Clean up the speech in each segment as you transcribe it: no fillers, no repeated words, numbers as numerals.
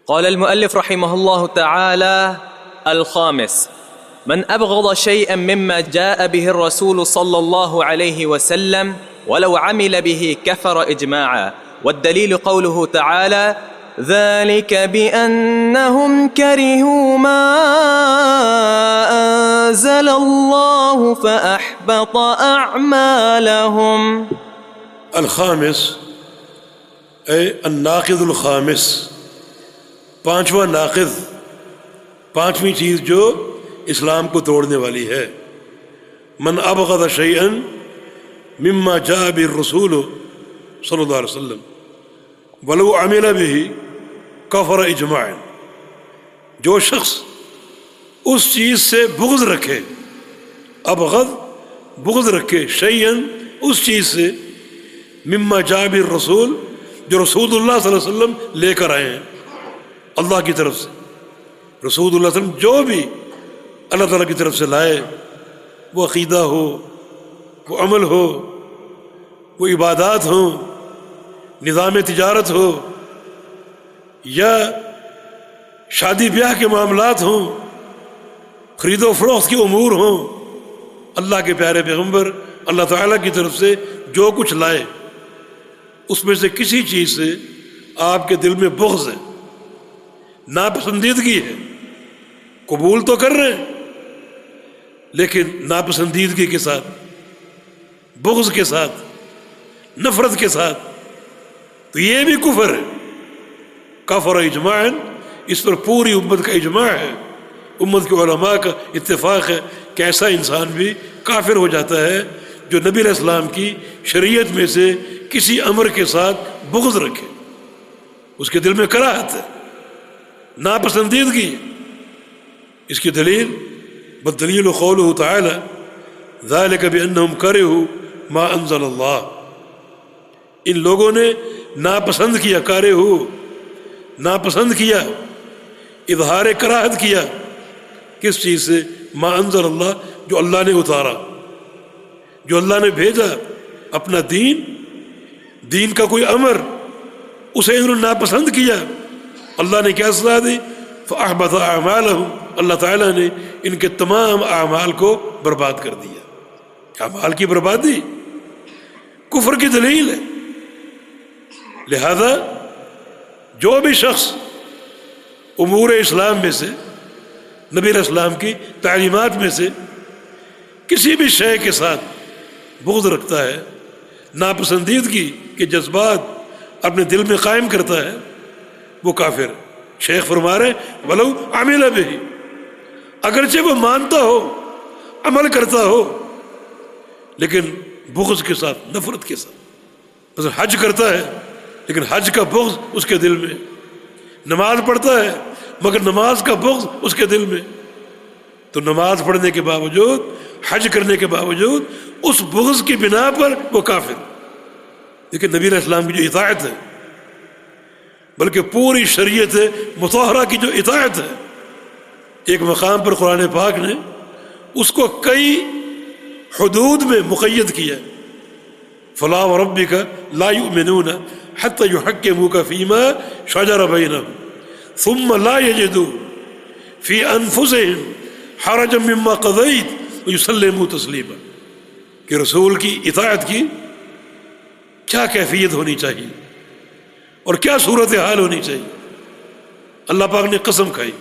قال المؤلف رحمه الله تعالى: الخامس: من أبغض شيئا مما جاء به الرسول صلى الله عليه وسلم ولو عمل به كفر إجماعا. والدليل قوله تعالى: ذلك بأنهم كرهوا ما أنزل الله فأحبط أعمالهم. الخامس اے الناقض الخامس، پانچواں ناقض، پانچویں چیز جو اسلام کو توڑنے والی ہے۔ من ابغض شیئا مما جاء به الرسول صلی اللہ علیہ وسلم ولو عمل به کفر اجماعا، جو شخص اس چیز سے بغض رکھے، ابغض بغض رکھے، شیئا اس چیز سے، مما جاء به الرسول جو رسول اللہ صلی اللہ علیہ وسلم لے کر آئے ہیں اللہ کی طرف سے۔ رسول اللہ صلی اللہ علیہ وسلم جو بھی اللہ تعالیٰ کی طرف سے لائے، وہ عقیدہ ہو، وہ عمل ہو، وہ عبادات ہوں، نظام تجارت ہو، یا شادی بیاہ کے معاملات ہوں، خرید و فروخت کے امور ہوں، اللہ کے پیارے پیغمبر اللہ تعالیٰ کی طرف سے جو کچھ لائے، اس میں سے کسی چیز سے آپ کے دل میں بغض ہے، ناپسندیدگی ہے، قبول تو کر رہے ہیں لیکن ناپسندیدگی کے ساتھ، بغض کے ساتھ، نفرت کے ساتھ، تو یہ بھی کفر ہے۔ کفر اجماعاً، اس پر پوری امت کا اجماع ہے، امت کے علماء کا اتفاق ہے کہ ایسا انسان بھی کافر ہو جاتا ہے جو نبی علیہ السلام کی شریعت میں سے کسی امر کے ساتھ بغض رکھے، اس کے دل میں کراہت ہے، ناپسندیدگی ہے۔ اس کی دلیل بالدلیل قوله تعالی: ذلك بأنهم كرهوا ما انزل اللہ، ان لوگوں نے ناپسند کیا، کرہوا ناپسند کیا، اظہار کراہت کیا، کس چیز سے؟ ما انزل اللہ، جو اللہ نے اتارا، جو اللہ نے بھیجا، اپنا دین کا کوئی امر، اسے انہوں نے ناپسند کیا۔ اللہ نے کیا سزا دی؟ فأحبط أعمالهم، اللہ تعالیٰ نے ان کے تمام اعمال کو برباد کر دیا۔ اعمال کی بربادی کفر کی دلیل ہے۔ لہذا جو بھی شخص امور اسلام میں سے، نبی علیہ السلام کی تعلیمات میں سے کسی بھی شے کے ساتھ بغض رکھتا ہے، ناپسندیدگی کے جذبات اپنے دل میں قائم کرتا ہے، وہ کافر ہے۔ شیخ فرما رہے ولو عمل به، اگرچہ وہ مانتا ہو، عمل کرتا ہو، لیکن بغض کے ساتھ، نفرت کے ساتھ۔ مثلا حج کرتا ہے لیکن حج کا بغض اس کے دل میں، نماز پڑھتا ہے مگر نماز کا بغض اس کے دل میں، تو نماز پڑھنے کے باوجود، حج کرنے کے باوجود اس بغض کی بنا پر وہ کافر۔ لیکن نبی علیہ السلام کی جو اطاعت ہے، بلکہ پوری شریعت مطہرہ کی جو اطاعت ہے، ایک مقام پر قرآن پاک نے اس کو کئی حدود میں مقید کیا۔ فلا وربک لا یؤمنون حتی یحکموک فیما شجر بینہم ثم لا یجدوا فی انفسہم حرجا مما قضیت ویسلموا تسلیما، کہ رسول کی اطاعت کی کیا کیفیت ہونی چاہیے اور کیا صورتحال ہونی چاہیے۔ اللہ پاک نے قسم کھائی،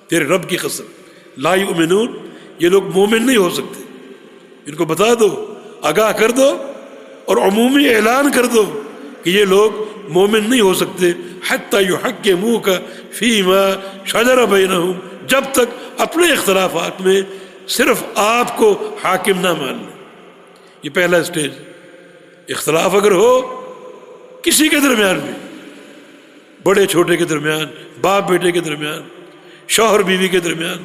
تیرے رب کی قسم، لا یؤمنون، یہ لوگ مومن نہیں ہو سکتے، ان کو بتا دو، آگاہ کر دو اور عمومی اعلان کر دو کہ یہ لوگ مومن نہیں ہو سکتے حتی یحکموک فیما شجر بینہم، جب تک اپنے اختلافات میں صرف آپ کو حاکم نہ مان لیں۔ یہ پہلا سٹیج۔ اختلاف اگر ہو کسی کے درمیان بھی، بڑے چھوٹے کے درمیان، باپ بیٹے کے درمیان، شوہر بیوی کے درمیان،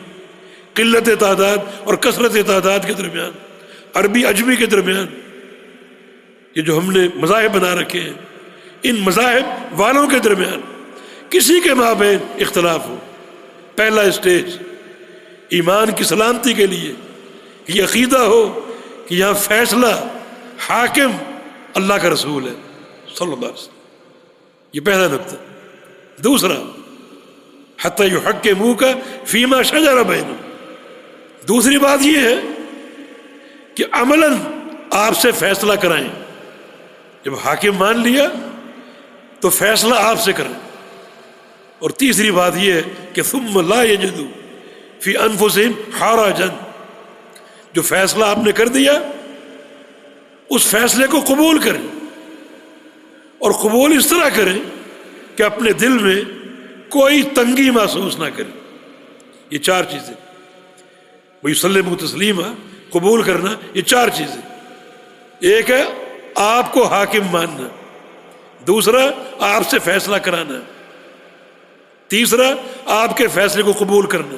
قلت تعداد اور کثرت تعداد کے درمیان، عربی عجمی کے درمیان، یہ جو ہم نے مذاہب بنا رکھے ہیں، ان مذاہب والوں کے درمیان کسی کے مابین اختلاف ہو، پہلا اسٹیج ایمان کی سلامتی کے لیے کہ یہ عقیدہ ہو کہ یہاں فیصلہ حاکم اللہ کا رسول ہے صلی اللہ علیہ وسلم، یہ پہلا نقطہ۔ دوسرا، حتی یحکموک فیما شجر بینہم۔ دوسری بات یہ ہے کہ عملاً آپ سے فیصلہ کرائیں، جب حاکم مان لیا تو فیصلہ آپ سے کریں۔ اور تیسری بات یہ ہے کہ ثم لا یجدوا فی انفسہم حرجا، جو فیصلہ آپ نے کر دیا اس فیصلے کو قبول کریں، اور قبول اس طرح کریں کہ اپنے دل میں کوئی تنگی محسوس نہ کریں۔ یہ چار چیزیں، وَيُسَلِّمُ تسلیما، قبول کرنا، یہ چار چیزیں۔ ایک ہے آپ کو حاکم ماننا، دوسرا آپ سے فیصلہ کرانا، تیسرا آپ کے فیصلے کو قبول کرنا،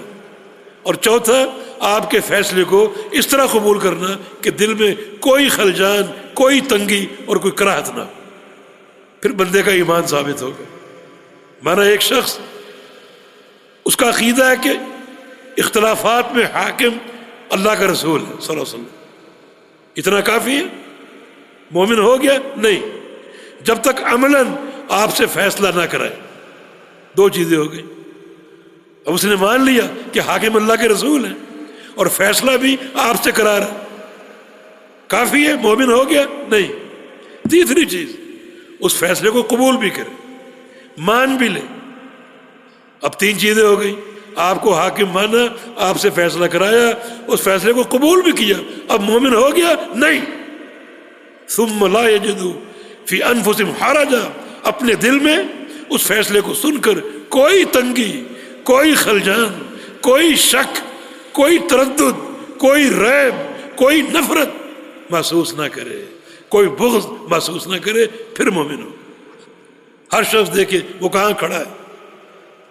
اور چوتھا آپ کے فیصلے کو اس طرح قبول کرنا کہ دل میں کوئی خلجان، کوئی تنگی اور کوئی کراہت نہ ہو۔ پھر بندے کا ایمان ثابت ہوگا۔ مانا ایک شخص، اس کا عقیدہ ہے کہ اختلافات میں حاکم اللہ کا رسول ہے صلی اللہ علیہ وسلم، اتنا کافی ہے؟ مومن ہو گیا؟ نہیں، جب تک عملاً آپ سے فیصلہ نہ کرائے۔ دو چیزیں ہو گئی، اب اس نے مان لیا کہ حاکم اللہ کے رسول ہیں اور فیصلہ بھی آپ سے کرا رہا ہے، کافی ہے؟ مومن ہو گیا؟ نہیں، تیسری چیز، اس فیصلے کو قبول بھی کرے، مان بھی لے۔ اب تین چیزیں ہو گئی، آپ کو حاکم مانا، آپ سے فیصلہ کرایا، اس فیصلے کو قبول بھی کیا، اب مومن ہو گیا؟ نہیں۔ ثم لا یجدوا فی انفسہم حرجا، اپنے دل میں اس فیصلے کو سن کر کوئی تنگی، کوئی خلجان، کوئی شک، کوئی تردد، کوئی ریب، کوئی نفرت محسوس نہ کرے، کوئی بغض محسوس نہ کرے، پھر مومن ہو۔ ہر شخص دیکھے وہ کہاں کھڑا ہے،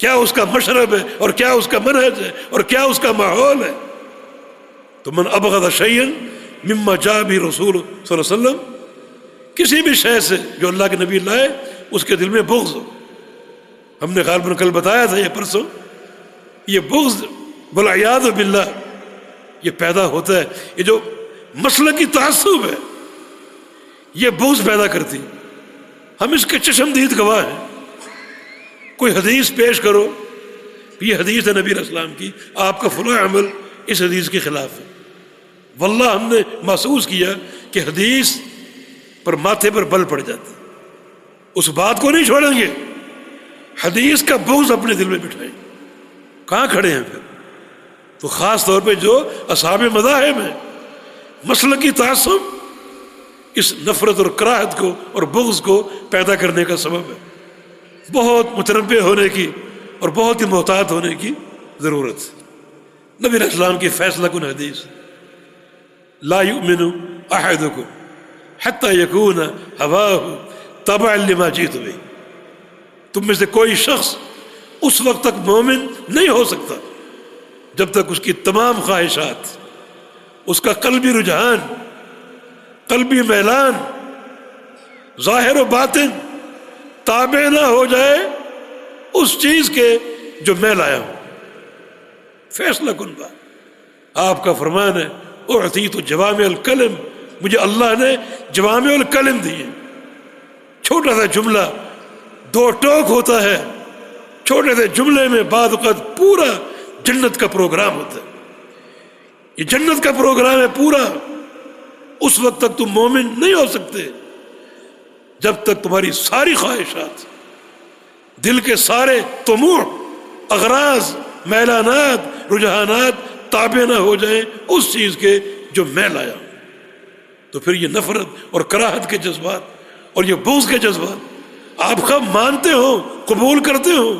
کیا اس کا مشرب ہے، اور کیا اس کا منہج ہے، اور کیا اس کا ماحول ہے۔ تو من ابغض شیئا مما جاء به رسول صلی اللہ علیہ وسلم، کسی بھی شے سے جو اللہ کے نبی لائے اس کے دل میں بغض ہو۔ ہم نے غالباً کل بتایا تھا، یہ پرسوں، یہ بغض والعیاذ باللہ یہ پیدا ہوتا ہے، یہ جو مسلکی تعصب ہے یہ بغض پیدا کرتی، ہم اس کے چشمدید گواہ ہیں۔ کوئی حدیث پیش کرو، یہ حدیث ہے نبی علیہ السلام کی، آپ کا فلاں عمل اس حدیث کے خلاف ہے، واللہ ہم نے محسوس کیا کہ حدیث پر ماتھے پر بل پڑ جاتا، اس بات کو نہیں چھوڑیں گے، حدیث کا بغض اپنے دل میں بٹھائیں۔ کہاں کھڑے ہیں پھر؟ تو خاص طور پہ جو اصحاب مذاہب ہیں، مسلکی تعصب اس نفرت اور کراہت کو اور بغض کو پیدا کرنے کا سبب ہے۔ بہت متنبہ ہونے کی اور بہت ہی محتاط ہونے کی ضرورت ہے۔ نبی علیہ السلام کی فیصلہ کن حدیث، لا یؤمن احدکم حتی یکون ہواہ تبعا لما جئت بہ، تم میں سے کوئی شخص اس وقت تک مومن نہیں ہو سکتا جب تک اس کی تمام خواہشات، اس کا قلبی رجحان، قلبی میلان، ظاہر و باطن تابع نہ ہو جائے اس چیز کے جو میں لایا ہوں۔ فیصلہ کن بات، آپ کا فرمان ہے اعطیت جوامع الکلم، مجھے اللہ نے جوامع الکلم دیے۔ چھوٹا سا جملہ دو ٹوک ہوتا ہے، چھوٹے سے جملے میں بعض اوقات پورا جنت کا پروگرام ہوتا ہے۔ یہ جنت کا پروگرام ہے پورا۔ اس وقت تک تم مومن نہیں ہو سکتے جب تک تمہاری ساری خواہشات، دل کے سارے طموح، اغراض، میلانات، رجحانات تابع نہ ہو جائیں اس چیز کے جو میں لایا ہوں۔ تو پھر یہ نفرت اور کراہت کے جذبات اور یہ بغض کے جذبات آپ خود مانتے ہو، قبول کرتے ہو،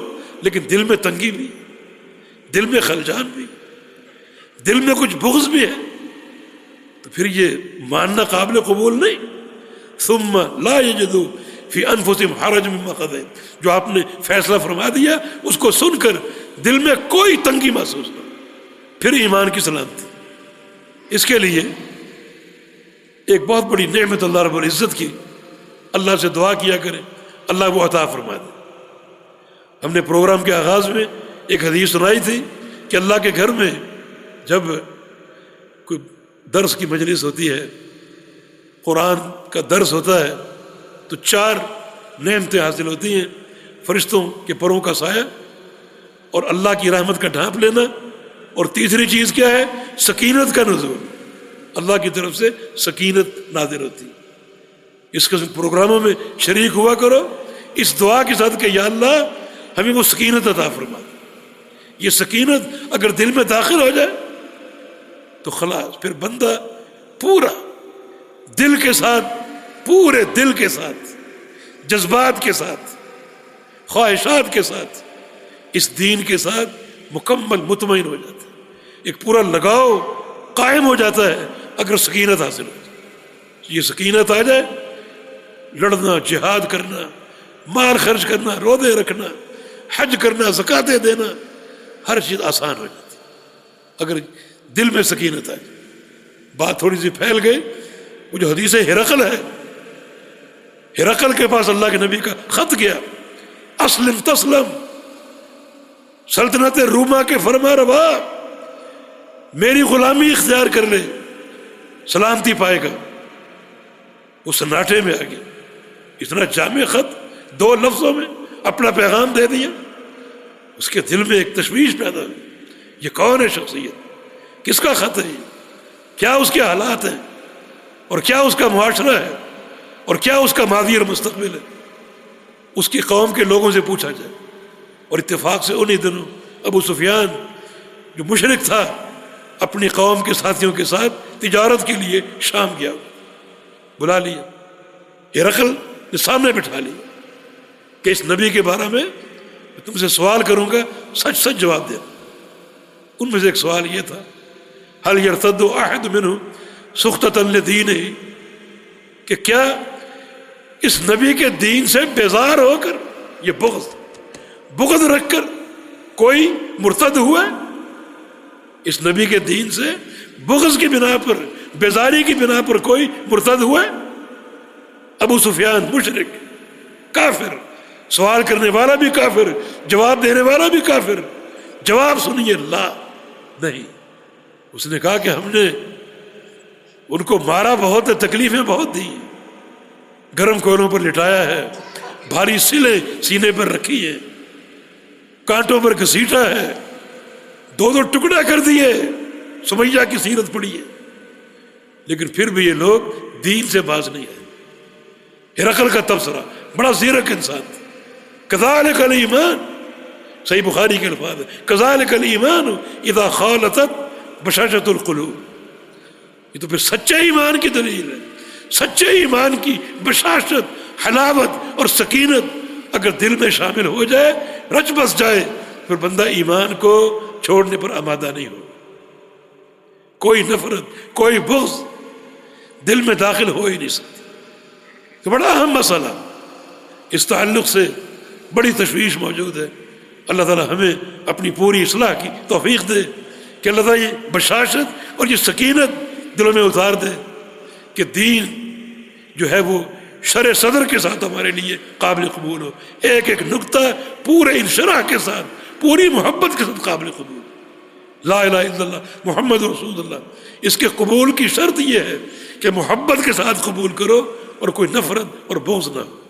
لیکن دل میں تنگی بھی، دل میں خلجان بھی، دل میں کچھ بغض بھی ہے، تو پھر یہ ماننا قابل قبول نہیں۔ ثم لا یجدوا فی انفسہم حرج مما قضیت، جو آپ نے فیصلہ فرما دیا اس کو سن کر دل میں کوئی تنگی محسوس نہ، پھر ایمان کی سلامتی۔ اس کے لیے ایک بہت بڑی نعمت اللہ رب العزت کی، اللہ سے دعا کیا کریں اللہ وہ عطا فرما دے۔ ہم نے پروگرام کے آغاز میں ایک حدیث سنائی تھی کہ اللہ کے گھر میں جب کوئی درس کی مجلس ہوتی ہے، قرآن کا درس ہوتا ہے، تو 4 نعمتیں حاصل ہوتی ہیں: فرشتوں کے پروں کا سایہ، اور اللہ کی رحمت کا ڈھانپ لینا، اور تیسری چیز کیا ہے؟ سکینت کا نزول، اللہ کی طرف سے سکینت نازل ہوتی۔ اس قسم پروگراموں میں شریک ہوا کرو اس دعا کے ساتھ کہ یا اللہ ہمیں وہ سکینت عطا فرما۔ یہ سکینت اگر دل میں داخل ہو جائے تو خلاص، پھر بندہ پورا دل کے ساتھ، پورے دل کے ساتھ، جذبات کے ساتھ، خواہشات کے ساتھ، اس دین کے ساتھ مکمل مطمئن ہو جاتا ہے، ایک پورا لگاؤ قائم ہو جاتا ہے اگر سکینت حاصل ہو جائے۔ یہ سکینت آ جائے، لڑنا، جہاد کرنا، مال خرچ کرنا، روزے رکھنا، حج کرنا، زکاتیں دینا، ہر چیز آسان ہو جاتی ہے اگر دل میں سکینت آ جائے۔ بات تھوڑی سی پھیل گئی، وہ جو حدیث ہرقل ہے، ہرقل کے پاس اللہ کے نبی کا خط گیا، اسلم تسلم، سلطنت روما کے فرما روا، میری غلامی اختیار کر لے سلامتی پائے گا۔ وہ سناٹے میں آ گیا، اتنا جامع خط 2 لفظوں میں اپنا پیغام دے دیا۔ اس کے دل میں ایک تشویش پیدا ہوئی، یہ کون ہے شخصیت، کس کا خط ہے، کیا اس کے حالات ہیں، اور کیا اس کا معاشرہ ہے، اور کیا اس کا ماضی اور مستقبل ہے۔ اس کی قوم کے لوگوں سے پوچھا جائے، اور اتفاق سے انہی دنوں ابو سفیان جو مشرک تھا اپنی قوم کے ساتھیوں کے ساتھ تجارت کے لیے شام گیا، بلا لیا، ہرقل نے سامنے بٹھا لیا کہ اس نبی کے بارے میں تم سے سوال کروں گا، سچ سچ جواب دینا۔ ان میں سے ایک سوال یہ تھا، هل يرتد احد منه سخطة لدینه، کہ کیا اس نبی کے دین سے بیزار ہو کر، یہ بغض رکھ کر کوئی مرتد ہوا ہے؟ اس نبی کے دین سے بغض کی بنا پر، بیزاری کی بنا پر کوئی مرتد ہوا ہے؟ ابو سفیان مشرک، کافر، سوال کرنے والا بھی کافر، جواب دینے والا بھی کافر۔ جواب سنیے، لا، نہیں۔ اس نے کہا کہ ہم نے ان کو مارا بہت ہے، تکلیفیں بہت دی، گرم کوئلوں پر لٹایا ہے، بھاری سلیں سینے پر رکھی ہے، کانٹوں پر گھسیٹا ہے، 2 ٹکڑا کر دیے، سمیہ کی سیرت پڑھی ہے، لیکن پھر بھی یہ لوگ دین سے باز نہیں آئے۔ ہرقل کا تبصرہ، بڑا زیرک انسان تھا۔ کذالک الایمان، صحیح بخاری کے الفاظ ہے، کذالک الایمان اذا خالطت بشاشۃ القلوب۔ یہ تو پھر سچے ایمان کی دلیل ہے، سچے ایمان کی بشاشت، حلاوت اور سکینت اگر دل میں شامل ہو جائے، رچ بس جائے، پھر بندہ ایمان کو چھوڑنے پر آمادہ نہیں ہو۔ کوئی نفرت، کوئی بغض دل میں داخل ہو ہی نہیں سکتی۔ تو بڑا اہم مسئلہ، اس تعلق سے بڑی تشویش موجود ہے۔ اللہ تعالی ہمیں اپنی پوری اصلاح کی توفیق دے کہ اللہ تعالیٰ یہ بشاشت اور یہ سکینت دلوں میں اتار دے کہ دین جو ہے وہ شرح صدر کے ساتھ ہمارے لیے قابل قبول ہو، ایک ایک نقطہ پورے انشراح کے ساتھ، پوری محبت کے ساتھ قابل قبول۔ لا الہ الا اللہ محمد رسول اللہ، اس کے قبول کی شرط یہ ہے کہ محبت کے ساتھ قبول کرو اور کوئی نفرت اور بغض نہ ہو۔